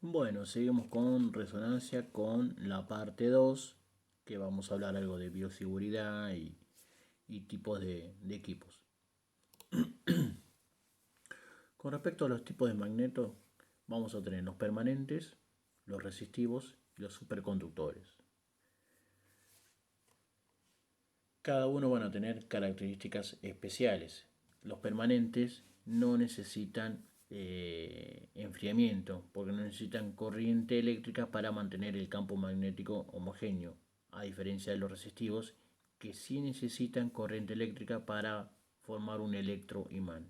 Bueno, seguimos con resonancia con la parte 2, que vamos a hablar algo de bioseguridad y tipos de equipos. Con respecto a los tipos de magnetos, vamos a tener los permanentes, los resistivos y los superconductores. Cada uno van a tener características especiales. Los permanentes no necesitan enfriamiento, porque no necesitan corriente eléctrica para mantener el campo magnético homogéneo, a diferencia de los resistivos, que sí necesitan corriente eléctrica para formar un electroimán.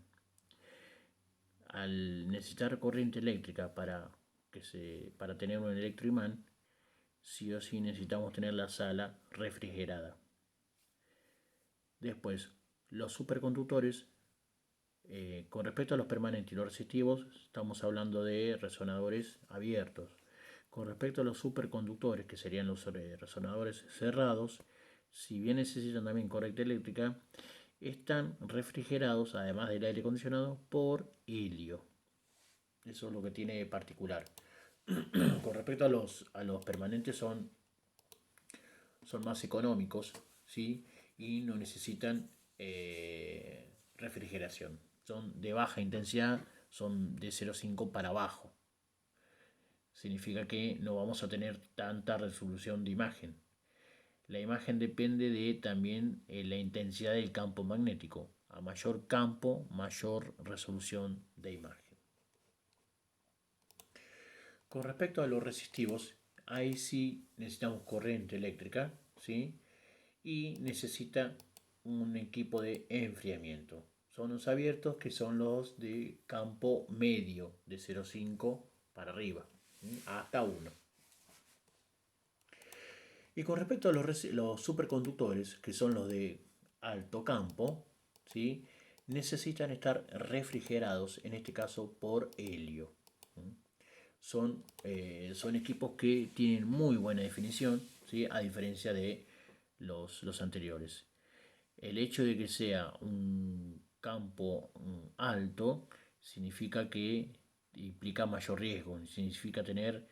Al necesitar corriente eléctrica para tener un electroimán, sí o sí necesitamos tener la sala refrigerada. Después, los superconductores, con respecto a los permanentes y los resistivos, estamos hablando de resonadores abiertos. Con respecto a los superconductores, que serían los resonadores cerrados, si bien necesitan también corriente eléctrica, están refrigerados, además del aire acondicionado, por helio. Eso es lo que tiene de particular. Con respecto a los permanentes, son más económicos, ¿sí? Y no necesitan refrigeración. Son de baja intensidad, son de 0,5 para abajo. Significa que no vamos a tener tanta resolución de imagen. La imagen depende de también la intensidad del campo magnético. A mayor campo, mayor resolución de imagen. Con respecto a los resistivos, ahí sí necesitamos corriente eléctrica, ¿sí? Y necesita un equipo de enfriamiento. Son los abiertos, que son los de campo medio, de 0,5 para arriba, hasta 1. Y con respecto a los superconductores, que son los de alto campo, ¿sí? Necesitan estar refrigerados, en este caso por helio. Son equipos que tienen muy buena definición, ¿sí? A diferencia de los anteriores. El hecho de que sea un campo alto significa que implica mayor riesgo, significa tener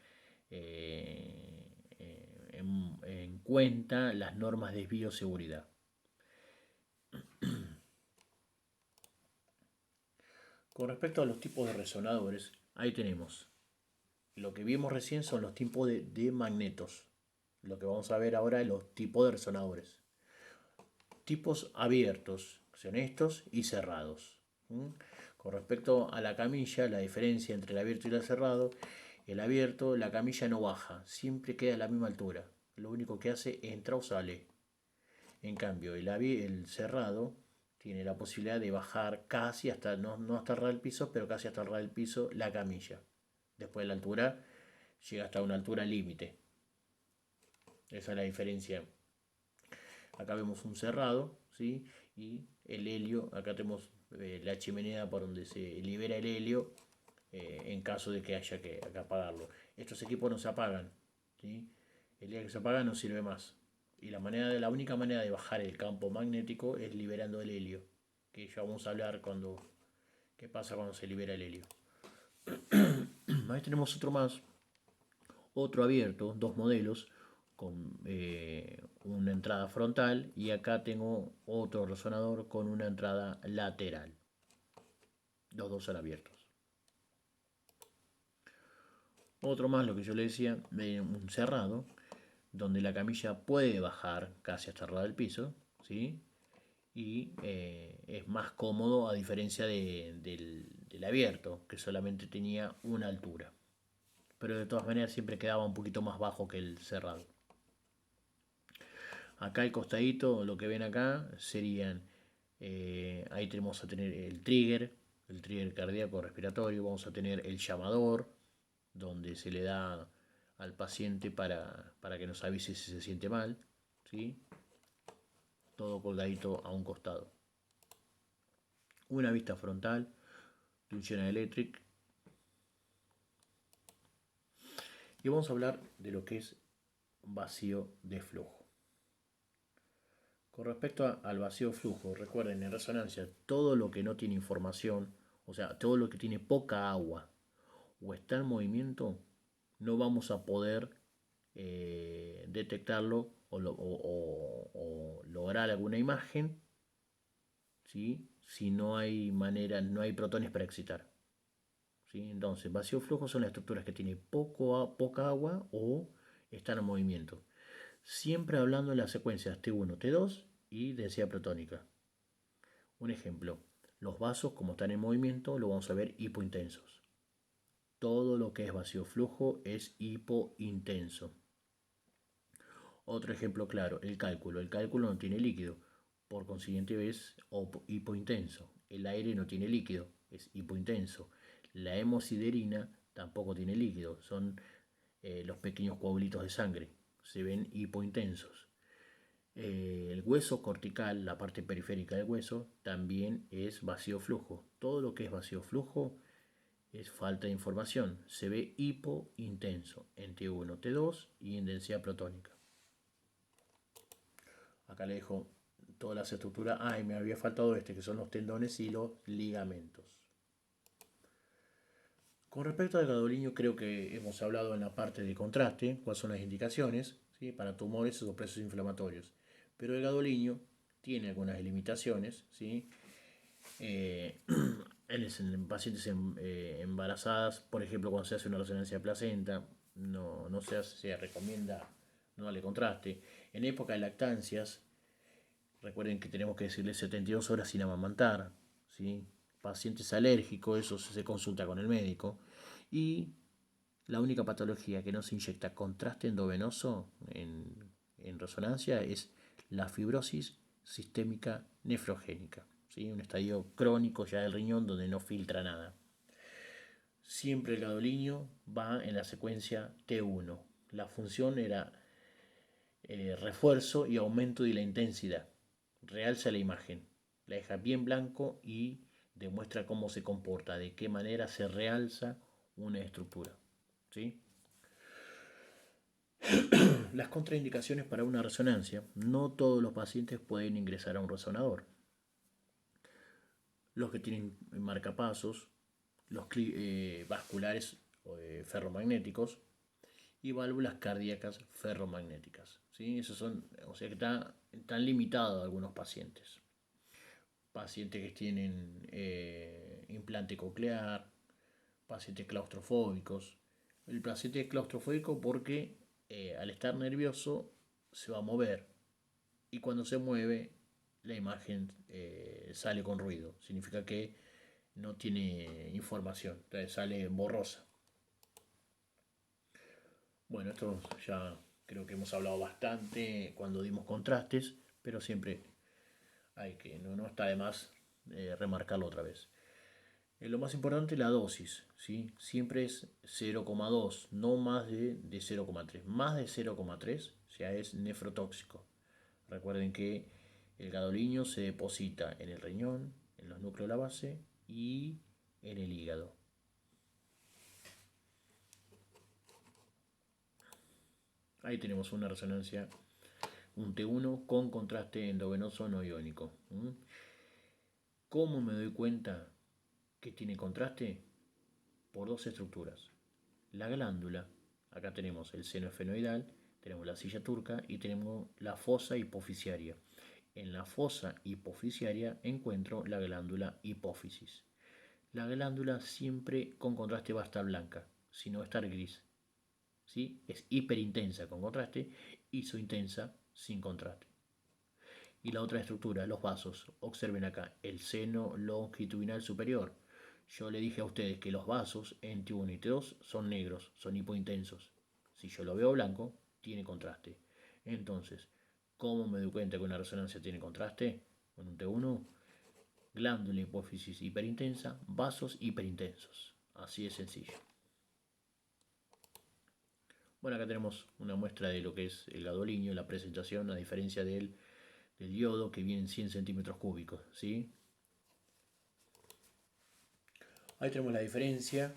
en cuenta las normas de bioseguridad. Con respecto a los tipos de resonadores, ahí tenemos. Lo que vimos recién son los tipos de magnetos. Lo que vamos a ver ahora es los tipos de resonadores. Tipos abiertos, son estos, y cerrados. Con respecto a la camilla, la diferencia entre el abierto y el cerrado: el abierto, la camilla no baja, siempre queda a la misma altura. Lo único que hace es entrar o sale. En cambio, el cerrado tiene la posibilidad de bajar casi hasta, no hasta ras del piso, pero casi hasta ras del piso la camilla. Después de la altura, llega hasta una altura límite. Esa es la diferencia. Acá vemos un cerrado, ¿sí? Y el helio, acá tenemos la chimenea por donde se libera el helio en caso de que haya que apagarlo. Estos equipos no se apagan, ¿sí? El día que se apaga no sirve más. Y la única manera de bajar el campo magnético es liberando el helio, que ya vamos a hablar qué pasa cuando se libera el helio. Ahí tenemos otro abierto, dos modelos con una entrada frontal, y acá tengo otro resonador con una entrada lateral. Los dos son abiertos. Otro más, lo que yo le decía, un cerrado, donde la camilla puede bajar casi hasta ras del piso, ¿sí? Y es más cómodo, a diferencia del abierto, que solamente tenía una altura. Pero de todas maneras siempre quedaba un poquito más bajo que el cerrado. Acá al costadito, lo que ven acá serían, ahí tenemos a tener el trigger cardíaco respiratorio. Vamos a tener el llamador, donde se le da al paciente para que nos avise si se siente mal, ¿sí? Todo colgadito a un costado. Una vista frontal de un General Electric. Y vamos a hablar de lo que es vacío de flujo. Con respecto al vacío de flujo, recuerden, en resonancia, todo lo que no tiene información, o sea, todo lo que tiene poca agua o está en movimiento, no vamos a poder detectarlo o lograr alguna imagen, ¿sí? Si no hay manera, no hay protones para excitar. ¿Sí? Entonces, vacío flujo son las estructuras que tienen poca agua o están en movimiento. Siempre hablando de las secuencias T1, T2 y densidad protónica. Un ejemplo, los vasos como están en movimiento lo vamos a ver hipointensos. Todo lo que es vacío flujo es hipointenso. Otro ejemplo claro, el cálculo. El cálculo no tiene líquido, por consiguiente es hipointenso. El aire no tiene líquido, es hipointenso. La hemosiderina tampoco tiene líquido, son los pequeños coágulos de sangre, se ven hipointensos. El hueso cortical, la parte periférica del hueso, también es vacío flujo. Todo lo que es vacío flujo es falta de información. Se ve hipointenso en T1, T2 y en densidad protónica. Acá le dejo todas las estructuras. Y me había faltado que son los tendones y los ligamentos. Con respecto al gadolinium, creo que hemos hablado en la parte de contraste, cuáles son las indicaciones, ¿sí? Para tumores o procesos inflamatorios. Pero el gadolinium tiene algunas limitaciones, ¿sí? En pacientes embarazadas, por ejemplo, cuando se hace una resonancia de placenta, no se recomienda no darle contraste. En época de lactancias, recuerden que tenemos que decirle 72 horas sin amamantar, ¿sí? Pacientes alérgicos, eso se consulta con el médico. Y la única patología que no se inyecta contraste endovenoso en resonancia es la fibrosis sistémica nefrogénica, ¿sí? Un estadio crónico ya del riñón donde no filtra nada. Siempre el gadolinium va en la secuencia T1. La función era refuerzo y aumento de la intensidad. Realza la imagen, la deja bien blanco y demuestra cómo se comporta, de qué manera se realza una estructura, ¿sí? Las contraindicaciones para una resonancia. No todos los pacientes pueden ingresar a un resonador. Los que tienen marcapasos, los vasculares ferromagnéticos y válvulas cardíacas ferromagnéticas, ¿sí? Esos son, o sea que están limitados algunos pacientes. Pacientes que tienen implante coclear, pacientes claustrofóbicos. El paciente es claustrofóbico porque al estar nervioso se va a mover y cuando se mueve la imagen sale con ruido. Significa que no tiene información, entonces sale borrosa. Bueno, esto ya creo que hemos hablado bastante cuando dimos contrastes, pero siempre no está de más remarcarlo otra vez. Lo más importante, la dosis, ¿sí? Siempre es 0,2, no más de 0,3. Más de 0,3 ya es nefrotóxico. Recuerden que el gadolinium se deposita en el riñón, en los núcleos de la base y en el hígado. Ahí tenemos una resonancia, un T1 con contraste endovenoso no iónico. ¿Cómo me doy cuenta que tiene contraste? Por dos estructuras. La glándula, acá tenemos el seno esfenoidal, tenemos la silla turca y tenemos la fosa hipofisiaria. En la fosa hipofisiaria encuentro la glándula hipófisis. La glándula siempre con contraste va a estar blanca, si no va a estar gris. ¿Sí? Es hiperintensa con contraste, isointensa sin contraste. Y la otra estructura, los vasos. Observen acá, el seno longitudinal superior. Yo le dije a ustedes que los vasos en T1 y T2 son negros, son hipointensos. Si yo lo veo blanco, tiene contraste. Entonces, ¿cómo me doy cuenta que una resonancia tiene contraste? Con un T1, glándula hipófisis hiperintensa, vasos hiperintensos. Así de sencillo. Bueno, acá tenemos una muestra de lo que es el gadolinium, la presentación, a diferencia del yodo que viene en 100 centímetros cúbicos, ¿sí? Ahí tenemos la diferencia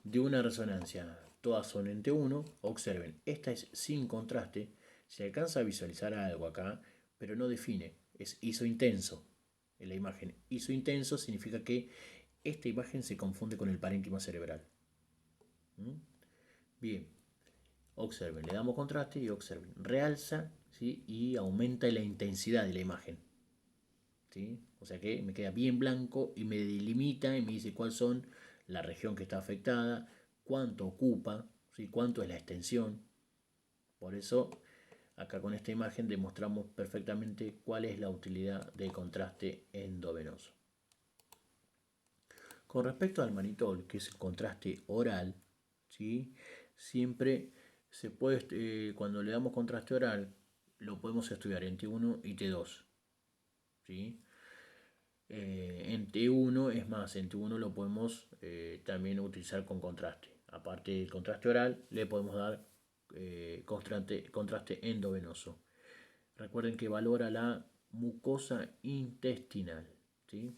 de una resonancia. Todas son en T1. Observen, esta es sin contraste. Se alcanza a visualizar algo acá, pero no define. Es isointenso en la imagen. Isointenso significa que esta imagen se confunde con el parénquima cerebral. Bien, observen, le damos contraste y observen. Realza, ¿sí? Y aumenta la intensidad de la imagen. ¿Sí? O sea que me queda bien blanco y me delimita y me dice cuál son la región que está afectada, cuánto ocupa, ¿sí? Cuánto es la extensión. Por eso acá con esta imagen demostramos perfectamente cuál es la utilidad del contraste endovenoso. Con respecto al manitol, que es el contraste oral, ¿sí? Siempre se puede, cuando le damos contraste oral, lo podemos estudiar en T1 y T2. ¿Sí? En T1, es más, en T1 lo podemos también utilizar con contraste. Aparte del contraste oral, le podemos dar contraste endovenoso. Recuerden que valora la mucosa intestinal. ¿Sí?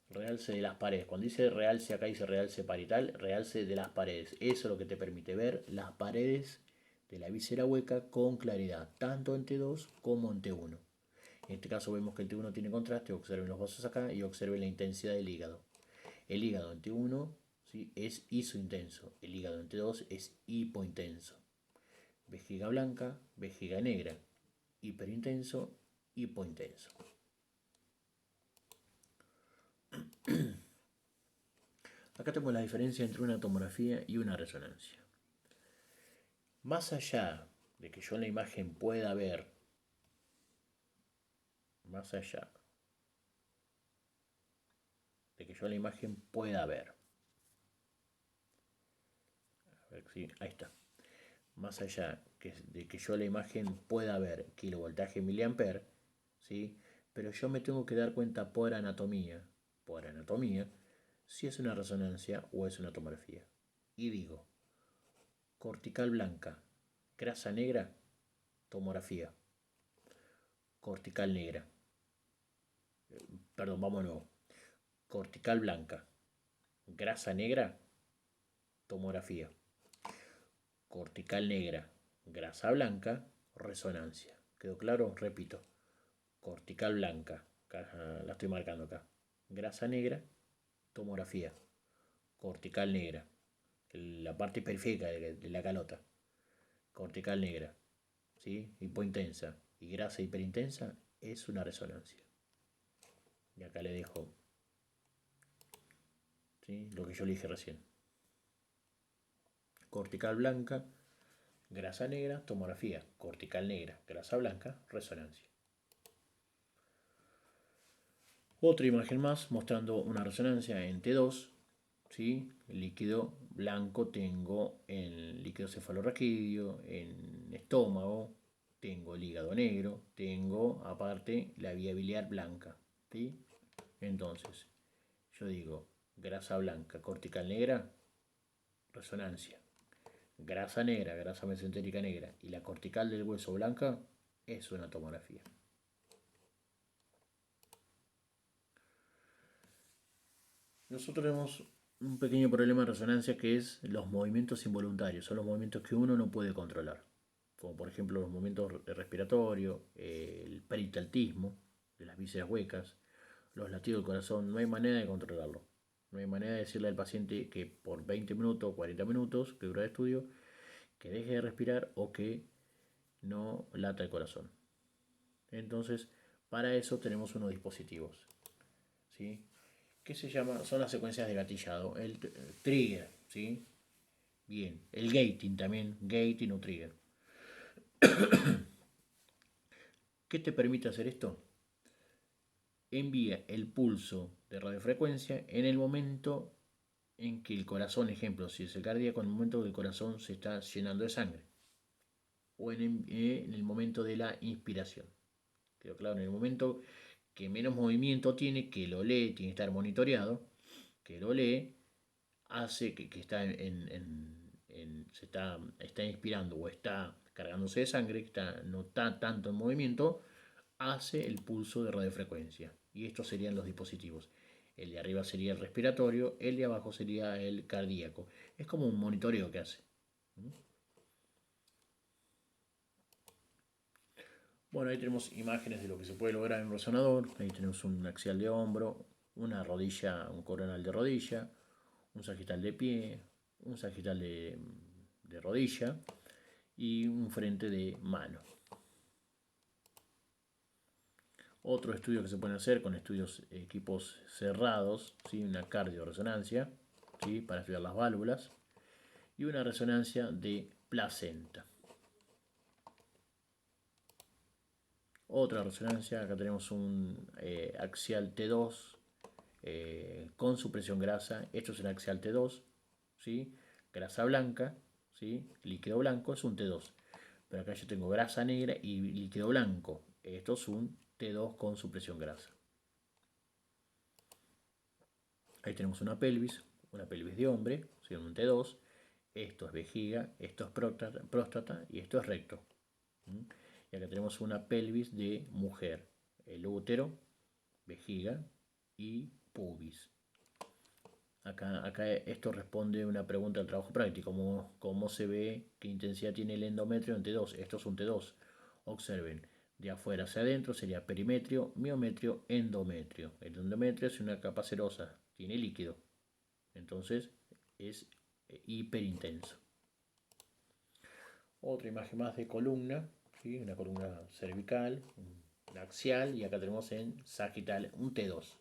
Realce de las paredes. Cuando dice realce, acá dice realce parietal, realce de las paredes. Eso es lo que te permite ver las paredes de la víscera hueca con claridad, tanto en T2 como en T1. En este caso vemos que el T1 tiene contraste, observen los vasos acá y observen la intensidad del hígado. El hígado en T1, ¿sí? Es isointenso, el hígado en T2 es hipointenso. Vejiga blanca, vejiga negra, hiperintenso, hipointenso. Acá tenemos la diferencia entre una tomografía y una resonancia. Más allá de que yo en la imagen pueda ver, más allá de que yo en la imagen pueda ver, a ver si, ahí está, más allá de que yo en la imagen pueda ver kilovoltaje miliamper, ¿sí? Pero yo me tengo que dar cuenta por anatomía, si es una resonancia o es una tomografía. Y digo, cortical blanca, grasa negra, tomografía. Cortical negra, perdón, vamos de nuevo. Cortical blanca, grasa negra, tomografía. Cortical negra, grasa blanca, resonancia. ¿Quedó claro? Repito. Cortical blanca, la estoy marcando acá. Grasa negra, tomografía. Cortical negra, la parte periférica de la calota. Cortical negra, ¿sí? Hipointensa y grasa hiperintensa es una resonancia. Y acá le dejo, ¿sí? Lo que yo le dije recién. Cortical blanca, grasa negra, tomografía. Cortical negra, grasa blanca, resonancia. Otra imagen más mostrando una resonancia en T2, ¿sí? El líquido blanco tengo en líquido cefalorraquídeo, en estómago, tengo el hígado negro, tengo aparte la vía biliar blanca, ¿sí? Entonces, yo digo grasa blanca, cortical negra, resonancia. Grasa negra, grasa mesentérica negra y la cortical del hueso blanca es una tomografía. Nosotros tenemos un pequeño problema de resonancia que es los movimientos involuntarios, son los movimientos que uno no puede controlar, como por ejemplo los movimientos respiratorios, el peristaltismo de las vísceras huecas, los latidos del corazón, no hay manera de controlarlo. No hay manera de decirle al paciente que por 20 minutos o 40 minutos que dura el estudio, que deje de respirar o que no lata el corazón. Entonces, para eso tenemos unos dispositivos, ¿sí? ¿Qué se llama? Son las secuencias de gatillado, el trigger, ¿sí? Bien, el gating también, gating o trigger. ¿Qué te permite hacer esto? Envía el pulso de radiofrecuencia en el momento en que el corazón, ejemplo, si es el cardíaco, en el momento que el corazón se está llenando de sangre, o en el momento de la inspiración. Quedó claro, en el momento que menos movimiento tiene, que lo lee, tiene que estar monitoreado, que lo lee, hace que está está inspirando o está cargándose de sangre, no está tanto en movimiento, hace el pulso de radiofrecuencia. Y estos serían los dispositivos. El de arriba sería el respiratorio, el de abajo sería el cardíaco. Es como un monitoreo que hace. Bueno, ahí tenemos imágenes de lo que se puede lograr en un resonador. Ahí tenemos un axial de hombro, una rodilla, un coronal de rodilla, un sagital de pie, un sagital de rodilla y un frente de mano. Otro estudio que se puede hacer con equipos cerrados, ¿sí? Una cardioresonancia, ¿sí? Para estudiar las válvulas, y una resonancia de placenta. Otra resonancia, acá tenemos un axial T2 con supresión grasa. Esto es un axial T2, ¿sí? Grasa blanca, ¿sí? Líquido blanco es un T2. Pero acá yo tengo grasa negra y líquido blanco. Esto es un T2 con supresión grasa. Ahí tenemos una pelvis de hombre, ¿sí? Un T2. Esto es vejiga, esto es próstata y esto es recto. Y acá tenemos una pelvis de mujer, el útero, vejiga y pubis. Acá esto responde a una pregunta del trabajo práctico. ¿Cómo se ve qué intensidad tiene el endometrio en T2? Esto es un T2. Observen, de afuera hacia adentro sería perimetrio, miometrio, endometrio. El endometrio es una capa serosa, tiene líquido. Entonces es hiperintenso. Otra imagen más de columna, ¿sí? Una columna cervical, un axial, y acá tenemos en sagital un T2.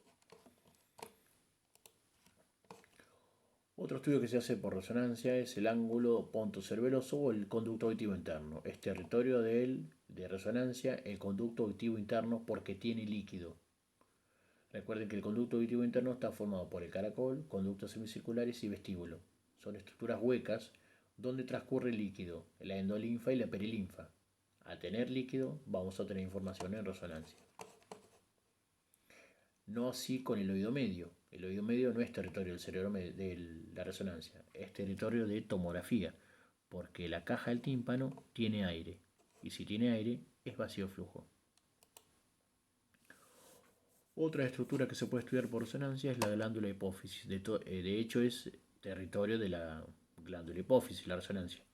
Otro estudio que se hace por resonancia es el ángulo pontocerebeloso o el conducto auditivo interno. Es territorio de resonancia el conducto auditivo interno porque tiene líquido. Recuerden que el conducto auditivo interno está formado por el caracol, conductos semicirculares y vestíbulo. Son estructuras huecas donde transcurre el líquido, la endolinfa y la perilinfa. Al tener líquido vamos a tener información en resonancia. No así con el oído medio. El oído medio no es territorio del cerebro de la resonancia, es territorio de tomografía, porque la caja del tímpano tiene aire, y si tiene aire es vacío flujo. Otra estructura que se puede estudiar por resonancia es la glándula hipófisis. De hecho es territorio de la glándula hipófisis, la resonancia.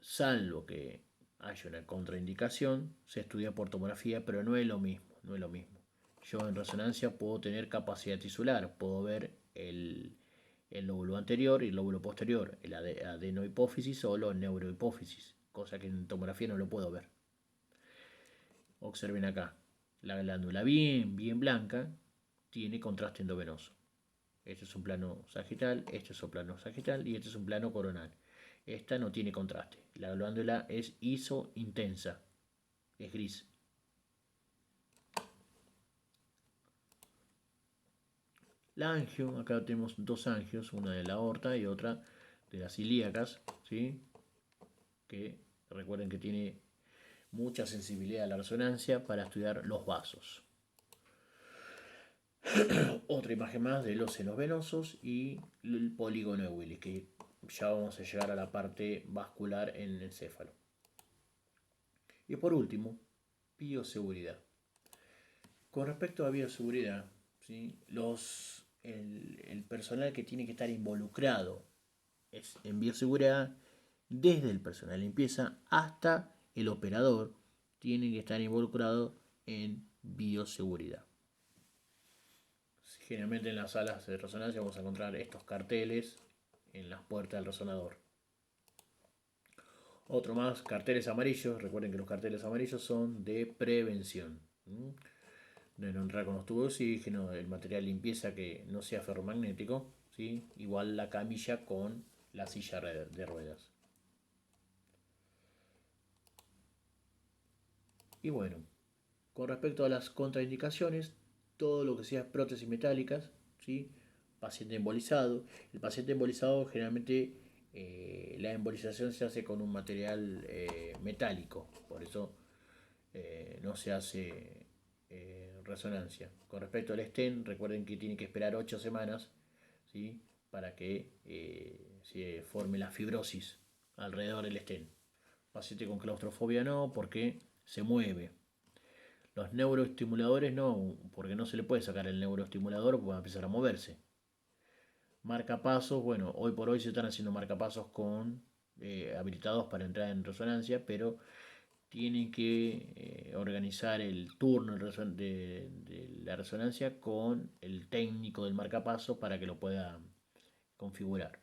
Salvo que haya una contraindicación, se estudia por tomografía, pero no es lo mismo. Yo en resonancia puedo tener capacidad tisular, puedo ver el lóbulo anterior y el lóbulo posterior, el adenohipófisis o la neurohipófisis, cosa que en tomografía no lo puedo ver. Observen acá, la glándula bien blanca tiene contraste endovenoso. Este es un plano sagital, este es un plano sagital y este es un plano coronal. Esta no tiene contraste. La glándula es isointensa, es gris. La angio, acá tenemos dos angios, una de la aorta y otra de las ilíacas, ¿sí? Que recuerden que tiene mucha sensibilidad a la resonancia para estudiar los vasos. Otra imagen más de los senos venosos y el polígono de Willis, que ya vamos a llegar a la parte vascular en el encéfalo. Y por último, bioseguridad. Con respecto a bioseguridad, ¿sí? El personal que tiene que estar involucrado en bioseguridad, desde el personal de limpieza hasta el operador, tiene que estar involucrado en bioseguridad. Generalmente en las salas de resonancia vamos a encontrar estos carteles en las puertas del resonador. Otro más, carteles amarillos. Recuerden que los carteles amarillos son de prevención. De no entrar con los tubos de oxígeno, el material de limpieza que no sea ferromagnético, ¿sí? Igual la camilla con la silla de ruedas. Y bueno, con respecto a las contraindicaciones, todo lo que sea prótesis metálicas, ¿sí? Paciente embolizado. El paciente embolizado generalmente la embolización se hace con un material metálico, por eso no se hace resonancia. Con respecto al stent, recuerden que tiene que esperar 8 semanas, ¿sí? Para que se forme la fibrosis alrededor del stent. Paciente con claustrofobia no, porque se mueve. Los neuroestimuladores no, porque no se le puede sacar el neuroestimulador porque va a empezar a moverse. Marcapasos, bueno, hoy por hoy se están haciendo marcapasos habilitados para entrar en resonancia, pero tienen que organizar el turno de la resonancia con el técnico del marcapaso para que lo pueda configurar.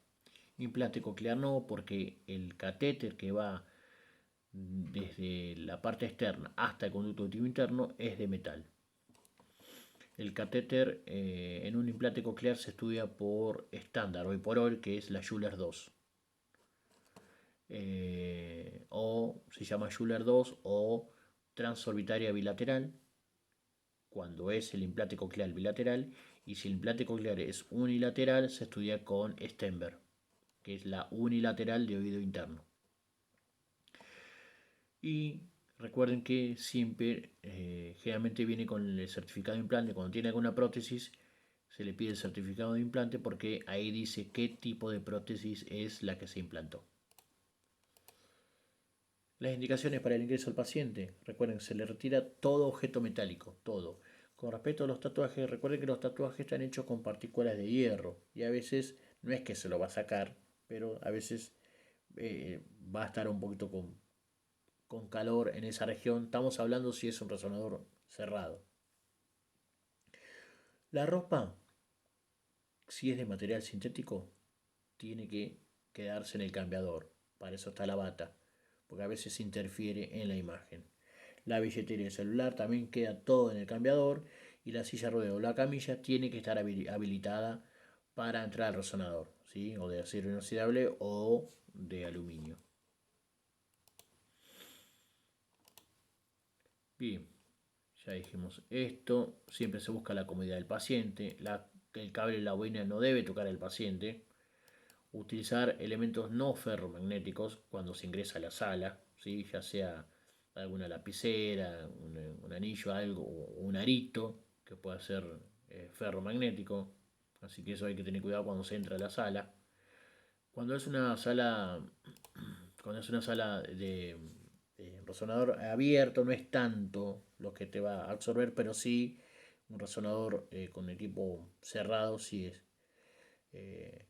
Implante coclear no, porque el catéter que va desde la parte externa hasta el conducto auditivo interno es de metal. El catéter en un implante coclear se estudia por estándar, hoy por hoy, que es la Schuler 2. O se llama Schuler 2 o transorbitaria bilateral, cuando es el implante coclear bilateral, y si el implante coclear es unilateral, se estudia con Stenberg, que es la unilateral de oído interno. Y recuerden que siempre, generalmente viene con el certificado de implante. Cuando tiene alguna prótesis, se le pide el certificado de implante porque ahí dice qué tipo de prótesis es la que se implantó. Las indicaciones para el ingreso al paciente. Recuerden, se le retira todo objeto metálico, todo. Con respecto a los tatuajes, recuerden que los tatuajes están hechos con partículas de hierro y a veces no es que se lo va a sacar, pero a veces va a estar un poquito con calor en esa región. Estamos hablando si es un resonador cerrado. La ropa, si es de material sintético, tiene que quedarse en el cambiador. Para eso está la bata, porque a veces interfiere en la imagen. La billetera y el celular también queda todo en el cambiador y la silla rueda o la camilla tiene que estar habilitada para entrar al resonador, ¿sí? O de acero inoxidable o de aluminio. Bien, ya dijimos esto. Siempre se busca la comodidad del paciente. El cable y la bobina no debe tocar al paciente. Utilizar elementos no ferromagnéticos cuando se ingresa a la sala, ¿sí? Ya sea alguna lapicera, un anillo, algo, un arito que pueda ser ferromagnético. Así que eso hay que tener cuidado cuando se entra a la sala. Cuando es una sala, cuando es una sala de resonador abierto, no es tanto lo que te va a absorber, pero sí un resonador con equipo cerrado, sí eh,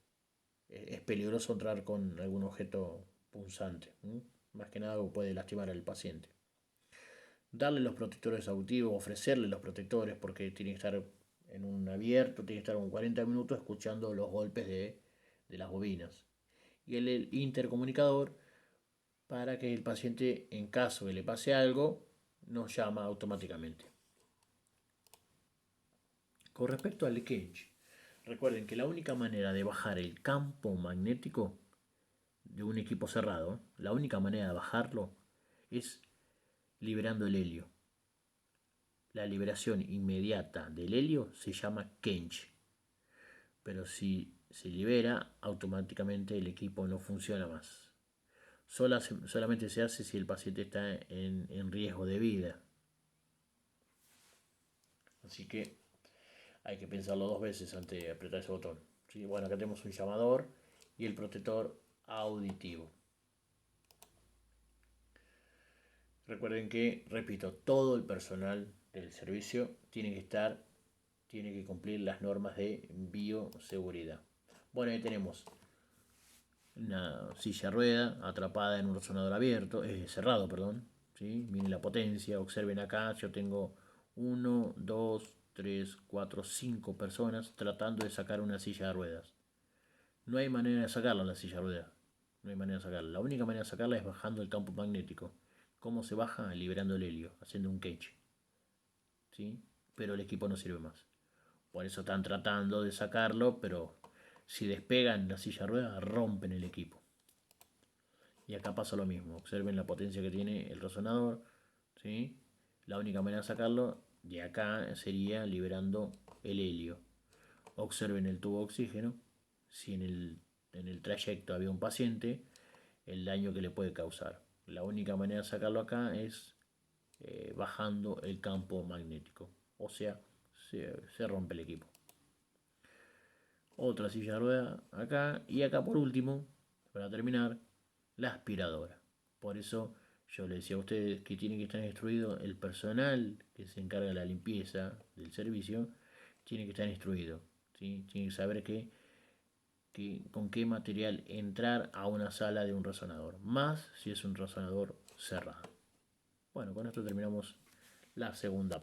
es peligroso entrar con algún objeto punzante. Más que nada puede lastimar al paciente. Darle los protectores auditivos, ofrecerle los protectores, porque tiene que estar en un abierto, tiene que estar un 40 minutos escuchando los golpes de las bobinas. Y el intercomunicador para que el paciente, en caso que le pase algo, nos llama automáticamente. Con respecto al cage, recuerden que la única manera de bajar el campo magnético de un equipo cerrado, la única manera de bajarlo es liberando el helio. La liberación inmediata del helio se llama quench, pero si se libera, automáticamente el equipo no funciona más. Solamente se hace si el paciente está en riesgo de vida. Así que hay que pensarlo dos veces antes de apretar ese botón. ¿Sí? Bueno, acá tenemos un llamador y el protector auditivo. Recuerden que, repito, todo el personal del servicio tiene que cumplir las normas de bioseguridad. Bueno, ahí tenemos una silla rueda atrapada en un resonador abierto, cerrado, perdón. ¿Sí? Miren la potencia, observen acá, yo tengo 1, 2, 3, 4, 5 personas tratando de sacar una silla de ruedas. No hay manera de sacarla en la silla de ruedas. No hay manera de sacarla. La única manera de sacarla es bajando el campo magnético. ¿Cómo se baja? Liberando el helio, haciendo un cage. ¿Sí? Pero el equipo no sirve más. Por eso están tratando de sacarlo, pero si despegan la silla de ruedas, rompen el equipo. Y acá pasa lo mismo. Observen la potencia que tiene el resonador. ¿Sí? La única manera de sacarlo de acá sería liberando el helio. Observen el tubo de oxígeno. Si en el trayecto había un paciente, el daño que le puede causar. La única manera de sacarlo acá es bajando el campo magnético. O sea, se rompe el equipo. Otra silla de rueda acá. Y acá por último, para terminar, la aspiradora. Por eso yo les decía a ustedes que tiene que estar instruido el personal que se encarga de la limpieza del servicio, tiene que estar instruido. ¿Sí? Tiene que saber con qué material entrar a una sala de un resonador. Más si es un resonador cerrado. Bueno, con esto terminamos la segunda parte.